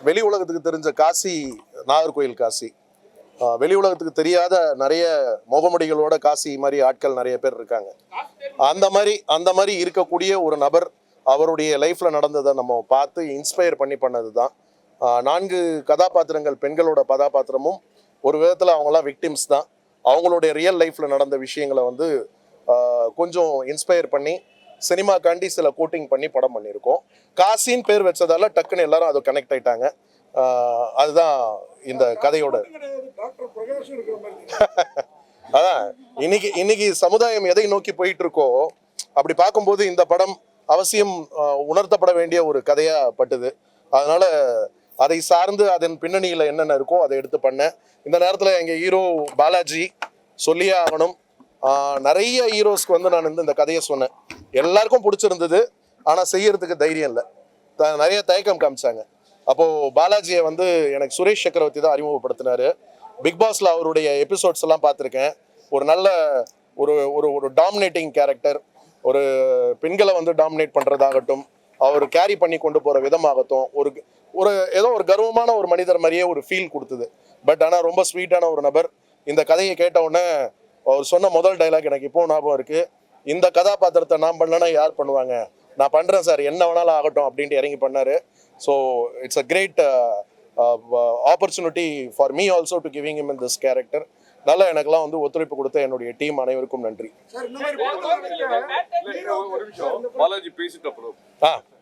வெளி உலகத்துக்கு தெரிஞ்ச காசி நாகர்கோயில் காசி, வெளி உலகத்துக்கு தெரியாத நிறைய முகமுடிகளோட காசி மாதிரி ஆட்கள் நிறைய பேர் இருக்காங்க. அந்த மாதிரி இருக்கக்கூடிய ஒரு நபர் அவருடைய லைஃப்ல நடந்ததை நம்ம பார்த்து இன்ஸ்பயர் பண்ணது தான். 4 கதாபாத்திரங்கள் பெண்களோட கதாபாத்திரமும் ஒரு விதத்தில் அவங்களாம் விக்டிம்ஸ் தான். அவங்களுடைய ரியல் லைஃப்ல நடந்த விஷயங்களை வந்து கொஞ்சம் இன்ஸ்பயர் பண்ணி சினிமாக்காண்டி சில கோட்டிங் பண்ணி படம் பண்ணியிருக்கோம். காசின்னு பேர் வச்சதால டக்குன்னு எல்லாரும் அது கனெக்ட் ஆயிட்டாங்க. அதுதான் இந்த கதையோட. அதான் இன்னைக்கு சமுதாயம் எதை நோக்கி போயிட்டு இருக்கோ அப்படி பார்க்கும்போது இந்த படம் அவசியம் உணர்த்தப்பட வேண்டிய ஒரு கதையா பட்டுது. அதனால அதை சார்ந்து அதன் பின்னணியில் என்னென்ன இருக்கோ அதை எடுத்து பண்ணேன். இந்த நேரத்தில் எங்கள் ஹீரோ பாலாஜி சொல்லியே ஆகணும். நிறைய ஹீரோஸ்க்கு வந்து நான் இந்த கதையை சொன்னேன், எல்லாருக்கும் பிடிச்சிருந்தது. ஆனால் செய்யறதுக்கு தைரியம் இல்லை, நிறைய தயக்கம் காமிச்சாங்க. அப்போது பாலாஜியை வந்து எனக்கு சுரேஷ் சக்கரவர்த்தி தான் அறிமுகப்படுத்தினார். பிக் பாஸில் அவருடைய எபிசோட்ஸ் எல்லாம் பார்த்துருக்கேன். ஒரு நல்ல ஒரு ஒரு டாமினேட்டிங் கேரக்டர், ஒரு பெண்களை வந்து டாமினேட் பண்ணுறதாகட்டும், அவர் கேரி பண்ணி கொண்டு போகிற விதமாகட்டும், ஒரு ஏதோ ஒரு கர்வமான ஒரு மனிதர் மாதிரியே ஒரு ஃபீல் கொடுத்தது. பட் ஆனால் ரொம்ப ஸ்வீட்டான ஒரு நபர். இந்த கதையை கேட்ட உடனே அவர் சொன்ன முதல் டைலாக் எனக்கு இப்போ ஞாபகம் இருக்குது. இந்த கதாபாத்திரத்தை நான் பண்ணலன்னா யார் பண்ணுவாங்க, நான் பண்ணுறேன் சார், என்ன வேணாலும் ஆகட்டும் அப்படின்ட்டு இறங்கி பண்ணார். So it's a great opportunity for me also to giving him in this character. நல்லா எனக்கெல்லாம் வந்து ஒத்துழைப்பு கொடுத்த என்னுடைய டீம் அனைவருக்கும் நன்றி.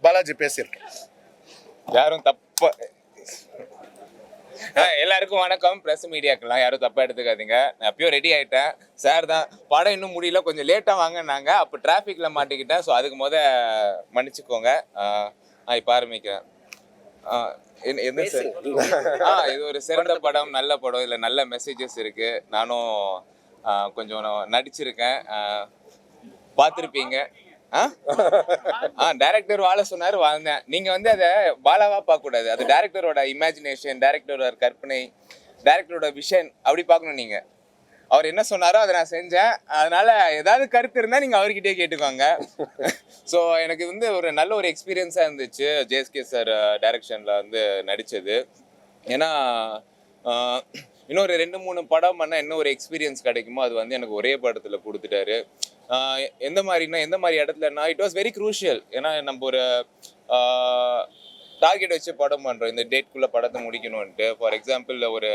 பாலாஜி பேசியிருக்கேன். யாரும் தப்பா எல்லாருக்கும் வணக்கம். ப்ரெஸ் மீடியாக்கெல்லாம் யாரும் தப்பாக எடுத்துக்காதீங்க. நான் எப்பயும் ரெடி ஆகிட்டேன். சார் தான் படம் இன்னும் முடியல, கொஞ்சம் லேட்டாக வாங்கினாங்க, அப்போ டிராஃபிக்கில் மாட்டிக்கிட்டேன். ஸோ அதுக்கு மன்னிச்சுக்கோங்க. இப்போ ஆரம்பிக்கிறேன். என்ன சார், இது ஒரு சிறந்த படம், நல்ல படம், இதில் நல்ல மெசேஜஸ் இருக்குது. நானும் கொஞ்சம் நடிச்சிருக்கேன், பார்த்துருப்பீங்க. டைரக்டர் வாழ சொன்னாரு, வாழ்ந்தேன். நீங்க வந்து அதை பாலாவா பார்க்க கூடாது, அது டைரக்டரோட இமேஜினேஷன், டைரக்டரோட கற்பனை, டைரக்டரோட விஷன் அப்படி பார்க்கணும். நீங்க அவர் என்ன சொன்னாரோ அதை நான் செஞ்சேன். அதனால ஏதாவது கருத்து இருந்தா நீங்க அவர்கிட்டயே கேட்டுக்கோங்க. ஸோ எனக்கு வந்து ஒரு நல்ல ஒரு எக்ஸ்பீரியன்ஸா இருந்துச்சு ஜேஎஸ்கே சார் டைரக்ஷன்ல வந்து நடிச்சது. ஏன்னா இன்னொரு 2-3 படம் பண்ணால் என்ன ஒரு எக்ஸ்பீரியன்ஸ் கிடைக்குமோ அது வந்து எனக்கு ஒரே படத்தில் கொடுத்துட்டாரு. எந்த மாதிரி இடத்துலன்னா இட் வாஸ் வெரி க்ரூஷியல். ஏன்னா நம்ம ஒரு டார்கெட் வச்சு படம் பண்ணுறோம், இந்த டேட்குள்ளே படத்தை முடிக்கணும்ன்ட்டு. ஃபார் எக்ஸாம்பிள் ஒரு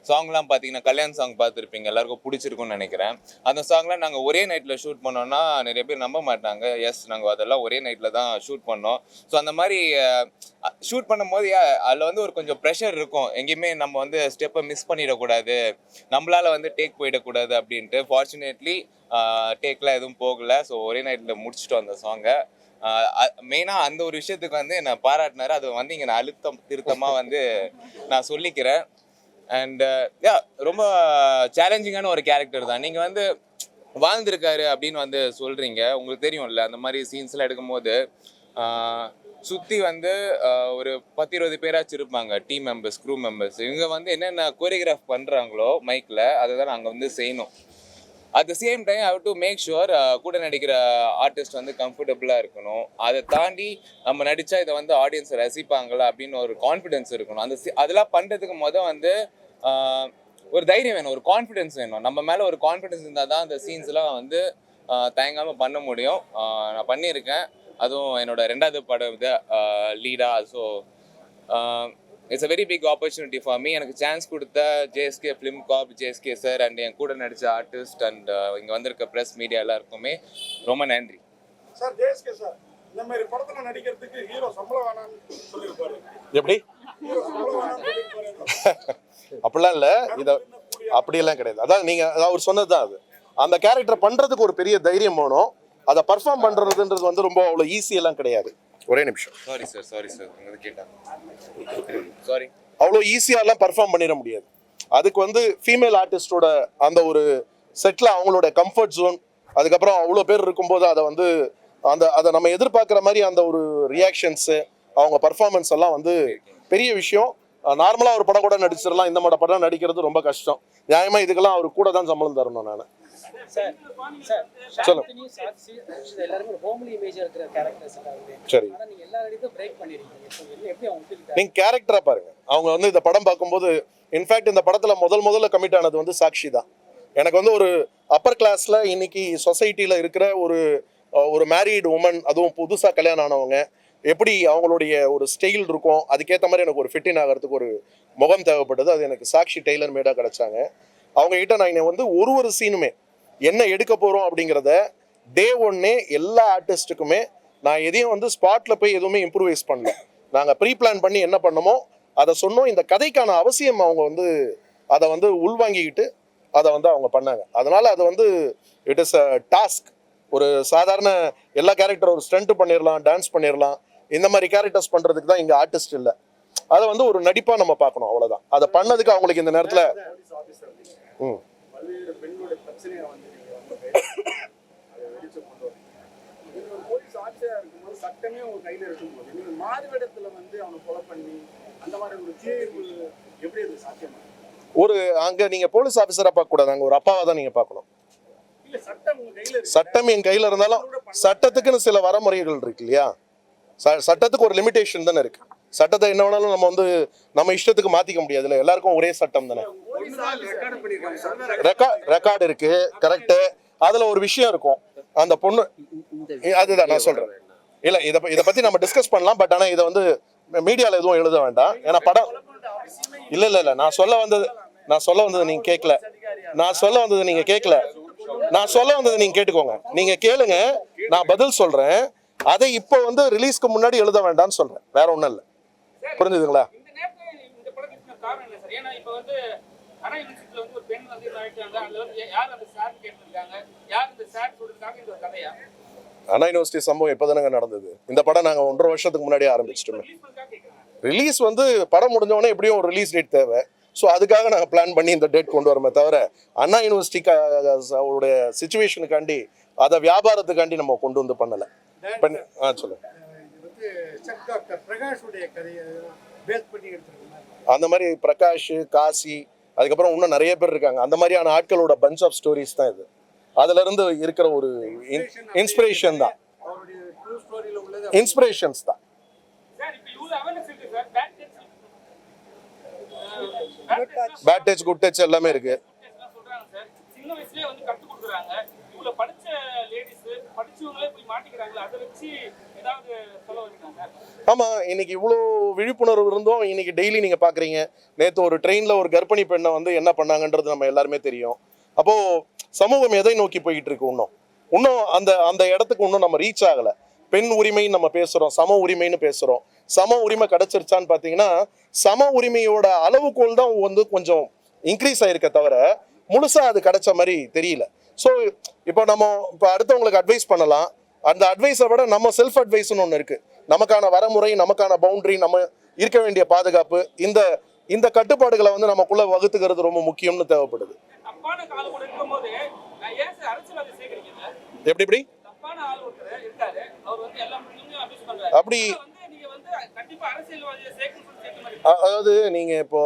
சாங்லாம் பார்த்தீங்கன்னா கல்யாண் சாங் பார்த்துருப்பீங்க, எல்லாருக்கும் பிடிச்சிருக்கும்னு நினைக்கிறேன். அந்த சாங்லாம் நாங்கள் ஒரே நைட்டில் ஷூட் பண்ணோன்னா நிறைய பேர் நம்ப மாட்டாங்க. எஸ், நாங்கள் அதெல்லாம் ஒரே நைட்டில் தான் ஷூட் பண்ணோம். ஸோ அந்த மாதிரி ஷூட் பண்ணும் போது அதில் வந்து ஒரு கொஞ்சம் ப்ரெஷர் இருக்கும். எங்கேயுமே நம்ம வந்து ஸ்டெப்பை மிஸ் பண்ணிடக்கூடாது, நம்மளால் வந்து டேக் போயிடக்கூடாது அப்படின்ட்டு. ஃபார்ச்சுனேட்லி டேக்லாம் எதுவும் போகலை. ஸோ ஒரே நைட்டில் முடிச்சுட்டோம் அந்த சாங்கை. மெயினாக அந்த ஒரு விஷயத்துக்கு வந்து என்னை பாராட்டினாரு. அது வந்து இங்கே நான் திருத்தமாக வந்து நான் சொல்லிக்கிறேன். அண்ட் ரொம்ப சேலஞ்சிங்கான ஒரு கேரக்டர் தான். நீங்கள் வந்து வாழ்ந்திருக்காரு அப்படின்னு வந்து சொல்கிறீங்க, உங்களுக்கு தெரியும்ல. அந்த மாதிரி சீன்ஸ்லாம் எடுக்கும்போது சுற்றி வந்து ஒரு 10-20 பேராச்சும் இருப்பாங்க, டீம் மெம்பர்ஸ், க்ரூ மெம்பர்ஸ். இவங்க வந்து என்னென்ன கோரியோகிராஃப் பண்ணுறாங்களோ மைக்கில் அதை தான் நாங்கள் வந்து செய்யணும். At the same time how to make sure கூட நடிக்கிற ஆர்டிஸ்ட் வந்து கம்ஃபர்டபுளாக இருக்கணும். அதை தாண்டி நம்ம நடித்தா இதை வந்து ஆடியன்ஸ் ரசிப்பாங்களா அப்படின்னு ஒரு கான்ஃபிடென்ஸ் இருக்கணும். அதெல்லாம் பண்ணுறதுக்கு வந்து ஒரு தைரியம் வேணும், ஒரு கான்ஃபிடென்ஸ் வேணும். நம்ம மேலே ஒரு கான்ஃபிடென்ஸ் இருந்தால் தான் அந்த சீன்ஸ்லாம் வந்து தயங்காமல் பண்ண முடியும். நான் பண்ணியிருக்கேன். அதுவும் என்னோட 2வது படம் இது லீடா. So it's a very big opportunity for me. எனக்கு சான்ஸ் கொடுத்த JSK film corp, JSK sir and என் கூட நடித்த ஆர்டிஸ்ட் அண்ட் இங்கே வந்திருக்க ப்ரெஸ் மீடியா எல்லாருக்குமே ரொம்ப நன்றி. சார், ஜேஎஸ்கே சார் இந்த மாதிரி படத்துல நடிக்கிறதுக்கு ஹீரோ சம்பளம் வேணாம்னு சொல்லியிருப்பாரு. எப்படி? அப்படிலாம் இல்லை, இதை அப்படியெல்லாம் கிடையாது. அதான் நீங்கள் அவர் சொன்னது தான். அது அந்த கேரக்டர் பண்ணுறதுக்கு ஒரு பெரிய தைரியம் வேணும். அதை பர்ஃபார்ம் பண்ணுறதுன்றது வந்து ரொம்ப அவ்வளோ ஈஸியெல்லாம் கிடையாது. ஒரே நிமிஷம். சாரி சார் கேட்டேன். சாரி, அவ்வளோ ஈஸியாலாம் பர்ஃபார்ம் பண்ணிட முடியாது. அதுக்கு வந்து ஃபீமேல் ஆர்டிஸ்டோட அந்த ஒரு செட்டில் அவங்களோட கம்ஃபர்ட் ஜோன், அதுக்கப்புறம் அவ்வளோ பேர் இருக்கும்போது அதை வந்து அதை நம்ம எதிர்பார்க்குற மாதிரி அந்த ஒரு ரியாக்ஷன்ஸு, அவங்க பர்ஃபார்மன்ஸ் எல்லாம் வந்து பெரிய விஷயம். நார்மலாக ஒரு படம் கூட நடிச்சிடலாம், இந்த மாதிரி படம் நடிக்கிறது ரொம்ப கஷ்டம். நியாயமாக இதுக்கெல்லாம் அவர் கூட தான் சம்பளம் தரணும். நான் சார் சார் சொல்லுங்க. சாந்தினி, சாக்ஷி, ரக்ஷிதா எல்லாருமே ஒரு ஹோம்லி இமேஜ் இருக்கிற கேரக்டர்ஸ் எல்லாருமே. சரி, ஆனா நீங்க எல்லா இடத்தையும் பிரேக் பண்ணிருக்கீங்க. இப்போ எப்படி அவங்க feel நீங்க கேரக்டரா பாருங்க. அவங்க வந்து இந்த படம் பார்க்கும்போது இன்ஃபேக்ட் இந்த படத்துல முதல்ல கமிட் ஆனது வந்து சாக்ஷி தான். எனக்கு வந்து ஒரு அப்பர் கிளாஸ்ல இன்னைக்கு சொசைட்டில இருக்கிற ஒரு மேரீடு உமன், அதுவும் புதுசா கல்யாணம் ஆனவங்க, எப்படி அவங்களுடைய ஒரு ஸ்டைல் இருக்கும், அதுக்கேற்ற மாதிரி எனக்கு ஒரு ஃபிட்டின் ஆகிறதுக்கு ஒரு முகம் தேவைப்பட்டது. அது எனக்கு சாக்ஷி டெய்லர் மேடாக கிடைச்சாங்க. அவங்க கிட்ட நான் வந்து ஒரு சீனுமே என்ன எடுக்க போகிறோம் அப்படிங்கிறத டே ஒன்னே எல்லா ஆர்டிஸ்ட்டுக்குமே நான் எதையும் வந்து ஸ்பாட்டில் போய் எதுவுமே இம்ப்ரூவைஸ் பண்ணல. நாங்கள் ப்ரீ பிளான் பண்ணி என்ன பண்ணமோ அதை சொன்னோம். இந்த கதைக்கான அவசியம் அவங்க வந்து அதை வந்து உள்வாங்கிக்கிட்டு அதை வந்து அவங்க பண்ணாங்க. அதனால் அது வந்து இட் இஸ் அ டாஸ்க். ஒரு சாதாரண எல்லா கேரக்டர் ஒரு ஸ்டண்ட் பண்ணிடலாம், டான்ஸ் பண்ணிடலாம், இந்த மாதிரி கேரக்டர்ஸ் பண்ணுறதுக்கு தான் இங்கே ஆர்டிஸ்ட் இல்லை. அதை வந்து ஒரு நடிப்பாக நம்ம பார்க்கணும், அவ்வளோதான். அதை பண்ணதுக்கு அவங்களுக்கு இந்த நேரத்தில் பல்வேறு பெண்களுடைய பிரச்சனையை வந்து அதை வெளிச்சம் கொண்டு வரீங்க. நீங்க ஒரு போலீஸ் ஆட்சியா இருக்கும்போது சட்டமே உங்க கையில இருக்கும்போது நீங்க மாறுவேடத்துல வந்து அவனை கொலை பண்ணி அந்த மாதிரி ஒரு தீர்வு எப்படி அது சாத்தியமா? அங்கே நீங்கள் போலீஸ் ஆஃபீஸராக பார்க்கக்கூடாது, அங்கே ஒரு அப்பாவை தான் நீங்கள் பார்க்கணும். இல்ல சட்டம் உங்க கையில இருக்கு. சட்டம் என் கையில் இருந்தாலும் சட்டத்துக்குன்னு சில வரமுறைகள் இருக்கு இல்லையா? சட்டத்துக்கு ஒரு லிமிடேஷன் தானே இருக்கு. சட்டத்தை என்ன வேணாலும் நம்ம வந்து நம்ம இஷ்டத்துக்கு மாத்திக்க முடியாதுல்ல. எல்லாருக்கும் ஒரே சட்டம் தானே. ரெக்கார்டு இருக்கு, கரெக்ட். அதுல ஒரு விஷயம் இருக்கும், அந்த பொண்ணு, அதுதான் நான் சொல்றேன். இல்ல இதை பத்தி நம்ம டிஸ்கஸ் பண்ணலாம். பட் ஆனா இதை வந்து மீடியால எதுவும் எழுத வேண்டாம். ஏன்னா படம் இல்ல நான் சொல்ல வந்தது நீங்க கேட்கல. நான் சொல்ல வந்தது நீங்க கேட்டுக்கோங்க. நீங்க கேளுங்க, நான் பதில் சொல்றேன். அதை இப்போ வந்து ரிலீஸ்க்கு முன்னாடி எழுத வேண்டாம்னு சொல்றேன், வேற ஒண்ணும் இல்லை. புரிஞ்சுதுங்களா? இந்த நேரத்துல இந்த படத்துக்கு காரணம் என்ன சார்? ஏன்னா இப்போ வந்து அண்ணா யூனிவர்சிட்டியில வந்து ஒரு பெண் வந்து ஆயிட்டாங்க. அதுல வந்து யார் அந்த சார் கேட்டிருக்காங்க, யார் இந்த சார் சொல்லிருக்காங்க, இந்த ஒரு கதையா? அண்ணா யூனிவர்சிட்டி சம்பவம் எப்போதானங்க நடந்தது? இந்த படம் நாங்கள் 1.5 வருஷத்துக்கு முன்னாடியே ஆரம்பிச்சிட்டோமே. ரிலீஸ் வந்து படம் முடிஞ்சவொடனே எப்படியும் ஒரு ரிலீஸ் டேட் தேவை. ஸோ அதுக்காக நாங்கள் பிளான் பண்ணி இந்த டேட் கொண்டு வரமே தவிர அண்ணா யூனிவர்சிட்டிக்காவுடைய சுச்சுவேஷனுக்காண்டி அதை வியாபாரத்துக்காண்டி நம்ம கொண்டு வந்து பண்ணலை. சொல்லுங்க. பிரகாஷுடைய கதையை பேஸ் பண்ணி எடுத்துருக்கோம். அந்த மாதிரி பிரகாஷ், காசி, அதுக்கப்புறம் இன்னும் நிறைய பேர் இருக்காங்க. அந்த மாதிரியான ஆட்களோட பஞ்ச் ஆஃப் ஸ்டோரிஸ் தான் இது. அதுல இருந்து இருக்கிற ஒரு இன்ஸ்பிரேஷன் தான், இன்ஸ்பிரேஷன்ஸ் தான். பேட் டச், குட் டச் எல்லாமே இருக்கு. சின்ன வயசுலயே வந்து கற்றுக் கொடுக்குறாங்க. இவ்வளவு படிச்ச லேடிஸ் படிச்சவங்களே போய் மாட்டிக்கிறாங்களா, அதை வச்சு ஏதாவது சொல்ல வச்சுக்காங்க? ஆமா, இன்னைக்கு இவ்வளோ விழிப்புணர்வு இருந்தும் இன்னைக்கு டெய்லி நீங்க பாக்குறீங்க. நேற்று ஒரு ட்ரெயின்ல ஒரு கர்ப்பிணி பெண்ணை வந்து என்ன பண்ணாங்கன்றது நம்ம எல்லாருமே தெரியும். அப்போ சமூகம் எதை நோக்கி போயிட்டு இருக்கு? இன்னும் அந்த இடத்துக்கு இன்னும் நம்ம ரீச் ஆகல. பெண் உரிமைன்னு நம்ம பேசுறோம், சம உரிமைன்னு பேசுறோம். சம உரிமை கிடைச்சிருச்சான்னு பாத்தீங்கன்னா சம உரிமையோட அளவுகோல் தான் வந்து கொஞ்சம் இன்க்ரீஸ் ஆயிருக்க தவிர முழுசா அது கிடைச்ச மாதிரி தெரியல. ஸோ இப்போ அடுத்தவங்களுக்கு அட்வைஸ் பண்ணலாம். அந்த அட்வைஸை விட நம்ம செல்ஃப் அட்வைஸ்னு ஒன்று இருக்கு. நமக்கான வரமுறை, நமக்கான பவுண்டரி, நம்ம இருக்க வேண்டிய பாதுகாப்பு, இந்த கட்டுப்பாடுகளை வந்து நமக்குள்ள வகுத்துக்கிறது ரொம்ப முக்கியம்னு தேவைப்படுது. எப்படி அப்படி அதாவது நீங்க இப்போ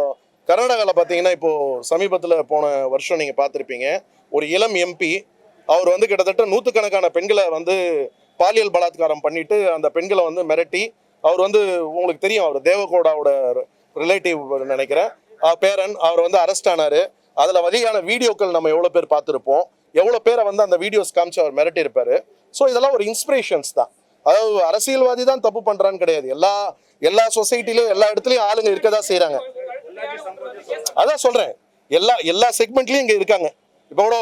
கர்நாடகாவில் பார்த்தீங்கன்னா, இப்போ சமீபத்தில் போன வருஷம் நீங்க பார்த்துருப்பீங்க, ஒரு இளம் எம்பி அவர் வந்து கிட்டத்தட்ட 100கணக்கான பெண்களை வந்து பாலியல் பலாத்காரம் பண்ணிட்டு அந்த பெண்களை வந்து மிரட்டி, அவர் வந்து உங்களுக்கு தெரியும், அவர் தேவகோடாவோட ரிலேட்டிவ் நினைக்கிறேன், பேரன், அவர் வந்து அரெஸ்ட் ஆனாரு. அதில் வழியான வீடியோக்கள் நம்ம எவ்வளோ பேர் பார்த்துருப்போம், எவ்வளோ பேரை வந்து அந்த வீடியோஸ் காமிச்சு அவர் மிரட்டி இருப்பாரு. ஸோ இதெல்லாம் ஒரு இன்ஸ்பிரேஷன்ஸ் தான். அதாவது அரசியல்வாதி தான் தப்பு பண்றான்னு கிடையாது. எல்லா சொசைட்டிலையும் எல்லா இடத்துலையும் ஆளுங்க இருக்கதான் செய்யறாங்க. அதான் சொல்றேன், எல்லா செக்மெண்ட்லயும் இங்க இருக்காங்க. இப்போ கூட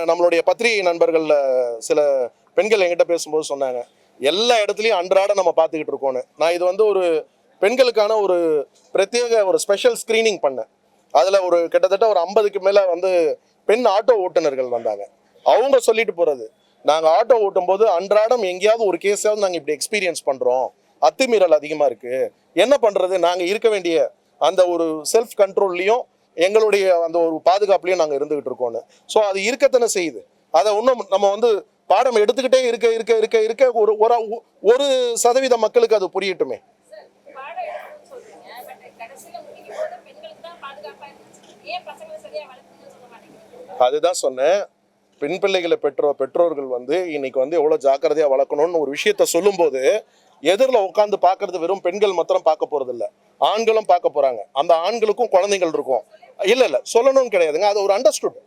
நம்மளுடைய பத்திரிகை நண்பர்கள்ல சில பெண்கள் என்கிட்ட பேசும்போது சொன்னாங்க, எல்லா இடத்துலையும் அன்றாட நம்ம பார்த்துக்கிட்டு இருக்கோன்னு. நான் இது வந்து ஒரு பெண்களுக்கான ஒரு பிரத்யேக ஒரு ஸ்பெஷல் ஸ்கிரீனிங் பண்ணேன். அதுல கிட்டத்தட்ட ஒரு 50க்கு மேல வந்து பெண் ஆட்டோ ஓட்டுநர்கள் வந்தாங்க. அவங்க சொல்லிட்டு போறது, நாங்க ஆட்டோ ஓட்டும் போது அன்றாடம் எங்கேயாவது ஒரு கேஸாவது நாங்க இப்படி எக்ஸ்பீரியன்ஸ் பண்றோம், அத்துமீறல் அதிகமா இருக்கு, என்ன பண்றது, நாங்க இருக்க வேண்டிய அந்த ஒரு செல்ஃப் கண்ட்ரோல்லையும் எங்களுடைய அந்த ஒரு பாதுகாப்புலையும் நாங்க இருந்துகிட்டு இருக்கோம்னு. ஸோ அது இருக்கத்தானே செய்யுது. அதை இன்னும் நம்ம வந்து பாடம் எடுத்துக்கிட்டே இருக்க ஒரு சதவீத மக்களுக்கு அது புரியட்டுமே. அதுதான் சொன்னேன், பெண் பிள்ளைகளை பெற்றோர்கள் வந்து இன்னைக்கு வந்து எவ்வளோ ஜாக்கிரதையாக வளர்க்கணும்னு ஒரு விஷயத்த சொல்லும்போது எதிரில் உட்காந்து பார்க்கறது வெறும் பெண்கள் மாத்திரம் பார்க்க போறது இல்லை, ஆண்களும் பார்க்க போறாங்க. அந்த ஆண்களுக்கும் குழந்தைகள் இருக்கும். இல்லை சொல்லணும்னு கிடையாதுங்க, அது ஒரு அண்டர்ஸ்டுட்.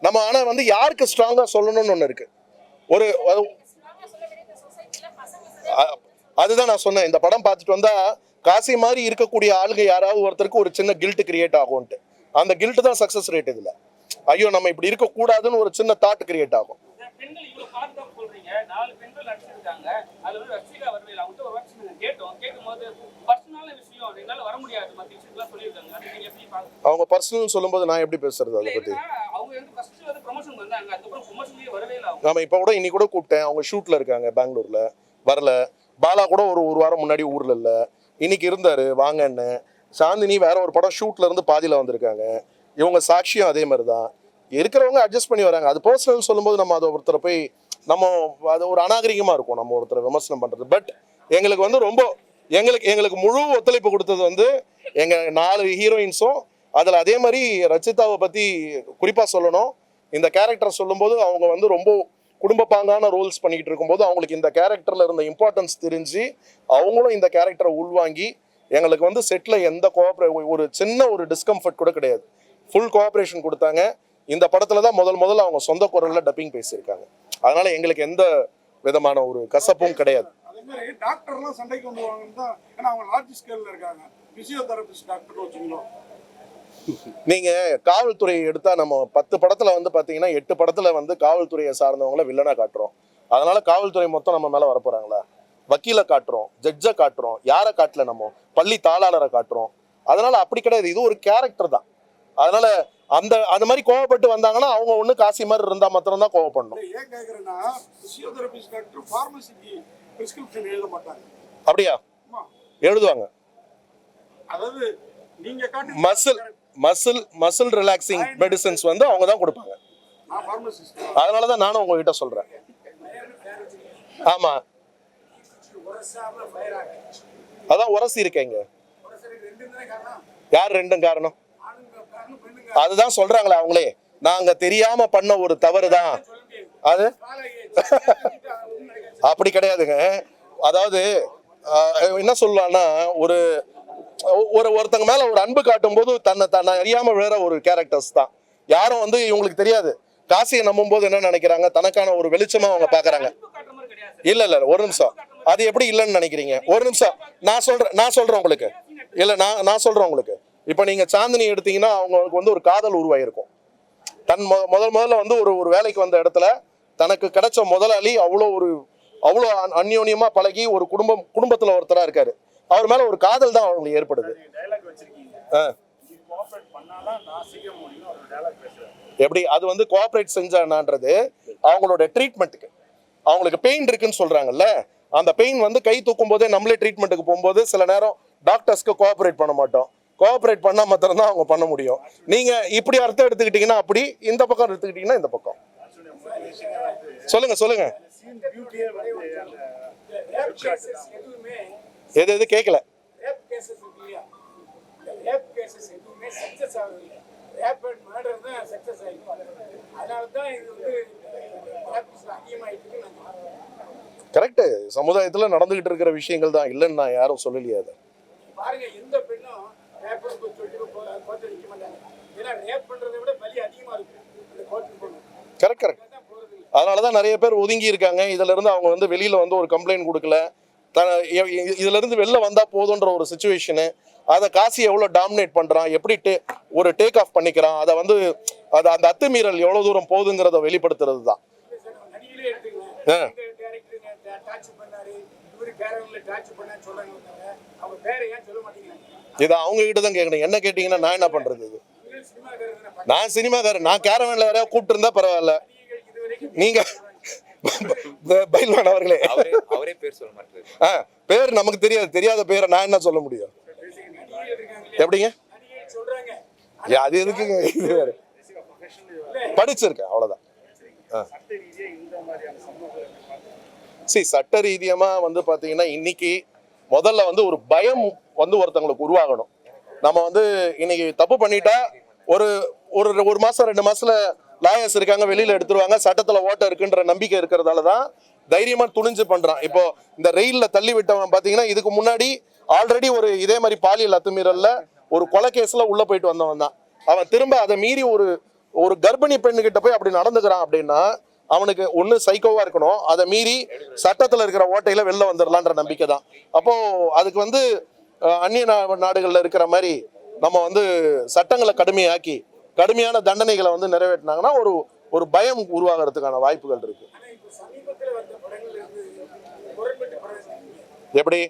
நம்ம ஆனால் வந்து யாருக்கு ஸ்ட்ராங்காக சொல்லணும்னு ஒன்று இருக்கு. ஒரு அதுதான் நான் சொன்னேன், இந்த படம் பார்த்துட்டு வந்தா காசி மாதிரி இருக்கக்கூடிய ஆளுங்க யாராவது ஒருத்தருக்கு ஒரு சின்ன கில்ட் கிரியேட் ஆகும்ட்டு. அந்த கில்ட் தான் சக்சஸ் ரேட். இதுல ஐயோ நம்ம இப்படி இருக்கக்கூடாதுன்னு ஒரு சின்ன தாட் கிரியேட் ஆகும். பெண்கள் இவ்வளவு பாதுகாப்பு சொல்றீங்க, 4 பெண்கள் நடிச்சிருக்காங்க. அதுல வந்து ரசிகா வரவேல அவங்க ஒரு வாட்ச் கேட்கும்போது பர்சனலான விஷயம் என்னால வர முடியாது மற்ற விஷயத்தெல்லாம் சொல்லியிருக்காங்க. அது நீங்க எப்படி பாக்குறீங்க? அவங்க பர்சனல் சொல்லும்போது நான் எப்படி பேசுறது அதை பத்தி? அவங்க வந்து ஃபர்ஸ்ட் வந்து ப்ரமோஷன் வந்தாங்க, அதுக்கப்புறம் ப்ரமோஷன்லயே வரவே இல்லை. நாம இப்போ கூட இன்னைக்கு கூட கூப்பிட்டேன், அவங்க ஷூட்ல இருக்காங்க பெங்களூர்ல, வரல. பாலா கூட ஒரு வாரம் முன்னாடி ஊர்ல இல்ல, இன்னைக்கு இருந்தாரு வாங்கன்னு. சாந்தினி வேற ஒரு படம் ஷூட்ல இருந்து பாதியில வந்திருக்காங்க. இவங்க சாட்சியும் அதே மாதிரி தான் இருக்கிறவங்க அட்ஜஸ்ட் பண்ணி வராங்க. அது பர்சனல் சொல்லும்போது நம்ம அதை ஒருத்தரை போய் நம்ம அது ஒரு அநாகரிகமா இருக்கும் நம்ம ஒருத்தரை விமர்சனம் பண்றது. பட் எங்களுக்கு வந்து ரொம்ப எங்களுக்கு முழு ஒத்துழைப்பு கொடுத்தது வந்து எங்க 4 ஹீரோயின்ஸும். அதுல அதே மாதிரி ரச்சிதாவை பத்தி குறிப்பா சொல்லணும். இந்த கேரக்டர் சொல்லும்போது அவங்க வந்து ரொம்ப குடும்ப பாங்கான ரோல்ஸ் பண்ணிக்கிட்டு இருக்கும்போது அவங்களுக்கு இந்த கேரக்டர்ல இருந்த இம்பார்ட்டன்ஸ் தெரிஞ்சு அவங்களும் இந்த கேரக்டரை உள்வாங்கி எங்களுக்கு வந்து செட்ல எந்த ஒரு சின்ன ஒரு டிஸ்கம்ஃபர்ட் கூட கிடையாது, ஃபுல் கோஆப்ரேஷன் கொடுத்தாங்க. இந்த படத்துல தான் முதல்ல அவங்க சொந்த குரல்ல டப்பிங் பேசியிருக்காங்க. அதனால எங்களுக்கு எந்த விதமான ஒரு கசப்பும் கிடையாது. அதே மாதிரி டாக்டர்லாம் சண்டைக்கு வந்துவாங்கன்னு தான், ஏன்னா அவங்க லார்ஜ் ஸ்கேல்ல இருக்காங்க. பிசியோதெரபிஸ்ட் டாக்டர் வச்சுக்கணும். நீங்க காவல்துறை எடுத்தா நம்ம 10 படத்துல வந்து பாத்தீங்கன்னா 8 படத்துல வந்து காவல்துறையை சார்ந்தவங்கள வில்லனா காட்டுறோம். அதனால காவல்துறை மொத்தம் நம்ம மேல வரப்போறாங்களா? வக்கீலை காட்டுறோம், ஜட்ஜை காட்டுறோம், யாரை காட்டல, நம்ம பள்ளி தாளாளரை காட்டுறோம். அதனால அப்படி கிடையாது, இது ஒரு கேரக்டர் தான். அதனால அந்த மாதிரி கோவப்பட்டு வந்தாங்கன்னா அவங்க ஒண்ணு காசி மாதிரி இருந்தா மாத்திரம் தான் கோவப்படணும். ஏன் கேக்குறேன்னா, பிசியோதெரபிஸ்ட் டாக்டர் ஃபார்மசிக்கு பிரிஸ்கிரிப்ஷன் எழுத மாட்டாங்க. அப்படியா? எழுதுவாங்க. அதாவது நீங்க காட்டு மசில் ரிலாக்ஸிங் மெடிசன்ஸ் வந்து அவங்க தான் கொடுப்பாங்க. நான் ஃபார்மசிஸ்ட். அதனாலதான் நானும் உங்ககிட்ட சொல்றேன். ஆமா, அதான் உரசி இருக்கேங்க. யார் ரெண்டும் காரணம்? அதுதான் சொல்றாங்களே அவங்களே, நாங்க தெரியாம பண்ண ஒரு தவறு தான் அது. அப்படி கிடையாதுங்க. அதாவது என்ன சொல்லலாம்னா, ஒருத்தங்க மேல ஒரு அன்பு காட்டும் போது தன்னை அறியாம வேற ஒரு கேரக்டர்ஸ் தான். யாரும் வந்து இவங்களுக்கு தெரியாது. காசியை நம்பும் போது என்ன நினைக்கிறாங்க, தனக்கான ஒரு வெளிச்சமா அவங்க பாக்குறாங்க. இல்ல ஒரு நிமிஷம், அது எப்படி இல்லைன்னு நினைக்கிறீங்க? ஒரு நிமிஷம், நான் சொல்றேன் உங்களுக்கு. இல்ல நான் சொல்றேன் உங்களுக்கு. இப்ப நீங்க சாந்தினி எடுத்தீங்கன்னா அவங்களுக்கு வந்து ஒரு காதல் உருவாயிருக்கும். முதல்ல வந்து ஒரு வேலைக்கு வந்த இடத்துல தனக்கு கிடைச்ச முதலாளி அவ்வளோ அந்யோன்யமா பழகி ஒரு குடும்பத்துல ஒருத்தரா இருக்காரு. அவர் மேல ஒரு காதல் தான் அவங்களுக்கு ஏற்படுது. எப்படி அது வந்து கோஆபரேட் செஞ்சான்றது அவங்களோட ட்ரீட்மெண்ட்டுக்கு. அவங்களுக்கு பெயின் இருக்குன்னு சொல்றாங்கல்ல, அந்த பெயின் வந்து கை தூக்கும் போதே நம்மளே ட்ரீட்மெண்ட்டுக்கு போகும்போது சில நேரம் டாக்டர்ஸ்க்கு கோஆபரேட் பண்ண மாட்டோம். கோஆபரேட் பண்ணா மாத்திரம் தான் அவங்க பண்ண முடியும். நீங்க இப்படி அர்த்தம் எடுத்துக்கிட்டீங்கன்னா அப்படி, இந்த பக்கம் எடுத்துக்கிட்டீங்கன்னா இந்த பக்கம். சொல்லுங்க. எது கேட்கல. கரெக்ட். சமுதாயத்துல நடந்துகிட்டு இருக்கிற விஷயங்கள் தான், இல்லைன்னு நான் யாரும் சொல்லலையே. அதை பாருங்க, எந்த பெண்ணும் கரெக்ட். அதனாலதான் நிறைய பேர் ஒதுங்கி இருக்காங்க. இதுல இருந்து அவங்க வந்து வெளியில வந்து ஒரு கம்ப்ளைண்ட் கொடுக்கல. இதுல இருந்து வெளில வந்தா போதுன்ற ஒரு சிச்சுவேஷனு. அதை காசி எவ்வளவு டாமினேட் பண்றான், எப்படி ஒரு டேக் ஆஃப் பண்ணிக்கிறான், அதை வந்து அந்த அத்துமீறல் எவ்வளவு தூரம் போகுதுங்கிறத வெளிப்படுத்துறது தான். இதை அவங்க கிட்ட தான் கேட்கணும். என்ன கேட்டீங்கன்னா நான் என்ன பண்றது? நான் சினிமாக்காரன், நான் கேரவன்ல வேற கூப்பிட்டு இருந்தா பரவாயில்ல. நீங்க பைல்வான் அவர்களே, அவரே பேர் சொல்ல மாட்டாரு. பேர் நமக்கு தெரியாத பேரை நான் என்ன சொல்ல முடியும்? எப்படிங்க? அது எதுக்குங்க? இது வேற படிச்சிருக்கேன், அவ்வளவுதான். சட்ட ரீதியமா வந்து பாத்தீங்கன்னா இன்னைக்கு முதல்ல வந்து ஒரு பயம் வந்து ஒருத்தவங்களுக்கு உருவாகணும். நம்ம வந்து இன்னைக்கு தப்பு பண்ணிட்டா ஒரு மாசம் 2 மாசத்துல லாயர்ஸ் இருக்காங்க, வெளியில எடுத்துருவாங்க, சட்டத்துல ஓட்ட இருக்குன்ற நம்பிக்கை இருக்கிறதால தான் தைரியமா துணிஞ்சு பண்றான். இப்போ இந்த ரெயில்ல தள்ளி விட்டவன் பாத்தீங்கன்னா இதுக்கு முன்னாடி ஆல்ரெடி ஒரு இதே மாதிரி பாலியல் அத்துமீறல்ல ஒரு கொலை கேஸ்ல உள்ள போயிட்டு வந்தவன் தான். அவன் திரும்ப அதை மீறி ஒரு கர்ப்பிணி பெண்ணுகிட்ட போய் அப்படி நடந்துக்கிறான் அப்படின்னா அவனுக்கு ஒண்ணு சைக்கோவா இருக்கணும், அதை மீறி சட்டத்துல இருக்கிற ஓட்டையில வெளில வந்துடலான்ற நம்பிக்கை தான். அப்போ அதுக்கு வந்து அந்நிய நாடுகள்ல இருக்கிற மாதிரி நம்ம வந்து சட்டங்களை கடுமையாக்கி கடுமையான தண்டனைகளை வந்து நிறைவேற்றினாங்கன்னா ஒரு பயம் உருவாகிறதுக்கான வாய்ப்புகள் இருக்கு. எப்படி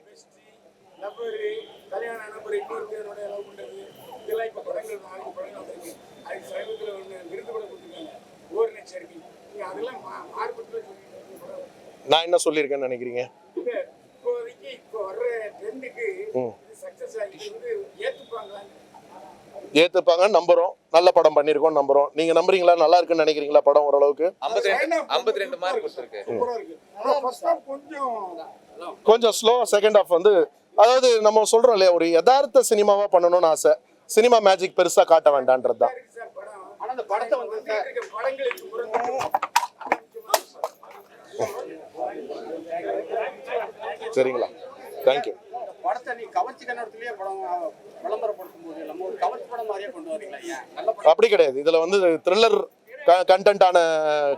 நான் என்ன சொல்லியிருக்கேன்னு நினைக்கிறீங்க? ஏத்துப்பாங்கன்னு நம்புறோம். நல்ல படம் பண்ணிருக்கோம் நம்புறோம். நீங்க நம்புறீங்களா? நல்லா இருக்குன்னு நினைக்கிறீங்களா? படம் ஓரளவுக்கு 52 மார்க் கொடுத்துருக்கு. கொஞ்சம் ஸ்லோ செகண்ட் ஹாஃப் வந்து, அதாவது நம்ம சொல்றோம் இல்லையா, ஒரு யதார்த்த சினிமாவா பண்ணணும்னு ஆசை. சினிமா மேஜிக் பெருசா காட்ட வேண்டான்றது தான். சரிங்களா, தேங்க்யூ. படத்தை நீ கவர்ச்சி கண்ணோட்டத்திலேயே படம் விளம்பரப்படுத்தும் போது நம்ம ஒரு கவர்ச்சி படம் மாதிரியே கொண்டு வரீங்களா? ஏன் நல்ல அப்படி கிடையாது. இதுல வந்து த்ரில்லர் கண்டென்ட்டான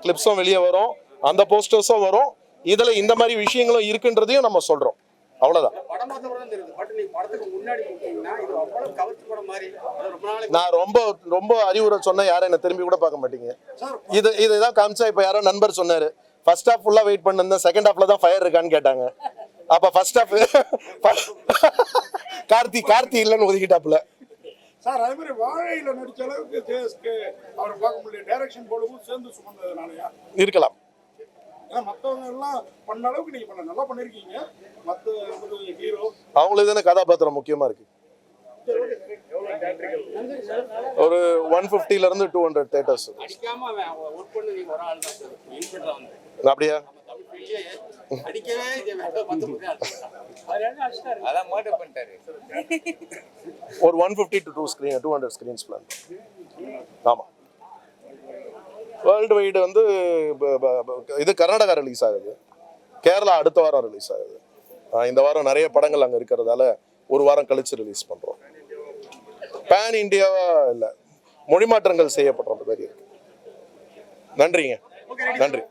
கிளிப்ஸும் வெளியே வரும், அந்த போஸ்டர்ஸும் வரும். இதுல இந்த மாதிரி விஷயங்களும் இருக்குன்றதையும் நம்ம சொல்றோம். அவ்வளவுதான். படம் பார்த்தவங்க தெரியுது. பட் நீ படத்துக்கு முன்னாடி போட்டீங்கன்னா இது அவ்வளவு கவர்ச்சி படம் மாதிரி ரொம்ப நாளைக்கு நான் ரொம்ப அறிவுரை சொன்ன யாரும் என்ன திரும்பி கூட பார்க்க மாட்டீங்க. இதுதான் காமிச்சா. இப்ப யாரோ நண்பர் சொன்னாரு, ஃபர்ஸ்ட் ஹாஃப் ஃபுல்லா வெயிட் பண்ணிருந்தேன், செகண்ட் ஹாஃப்ல தான் ஃபயர் இருக்கான்னு கேட்டாங்க. அப்ப ஃபர்ஸ்ட் ஹாஃப் கார்த்தி இல்லைன்னு ஒதுக்கிட்டாப்புல. சார் அதே மாதிரி வாழையில நடிச்ச அளவுக்கு ஜேஎஸ்கே அவர் பார்க்க முடியல. டைரக்ஷன் போலவும் சேர்ந்து சுமந்ததுனாலயா இருக்கலாம். ஏன்னா மற்றவங்க எல்லாம் பண்ண அளவுக்கு நீங்க பண்ண நல்லா பண்ணிருக்கீங்க. மற்ற ஹீரோ அவங்களுக்கு தானே கதாபாத்திரம் முக்கியமா இருக்கு. ஒரு 150ல இருந்து 200 தியேட்டர்ஸ். அடிக்காம ஒர்க் பண்ணி நீங்க ஒரு ஆள் தான் சார் இன்ஸ்பெக்டரா வந்து. அப்படியா? அடிக்கவே அதான் மர்டர் பண்ணிட்டாரு. ஒரு 150 to 200 ஸ்கிரீன்ஸ் பிளான். ஆமா. வேர்ல்டு வைடு வந்து இது கர்நாடகா ரிலீஸ் ஆகுது, கேரளா அடுத்த வாரம் ரிலீஸ் ஆகுது. இந்த வாரம் நிறைய படங்கள் அங்கே இருக்கிறதால ஒரு வாரம் கழிச்சு ரிலீஸ் பண்றோம். பேன் இந்தியாவா இல்லை, மொழி மாற்றங்கள் செய்யப்படுற மாதிரி இருக்கு. நன்றிங்க, நன்றி.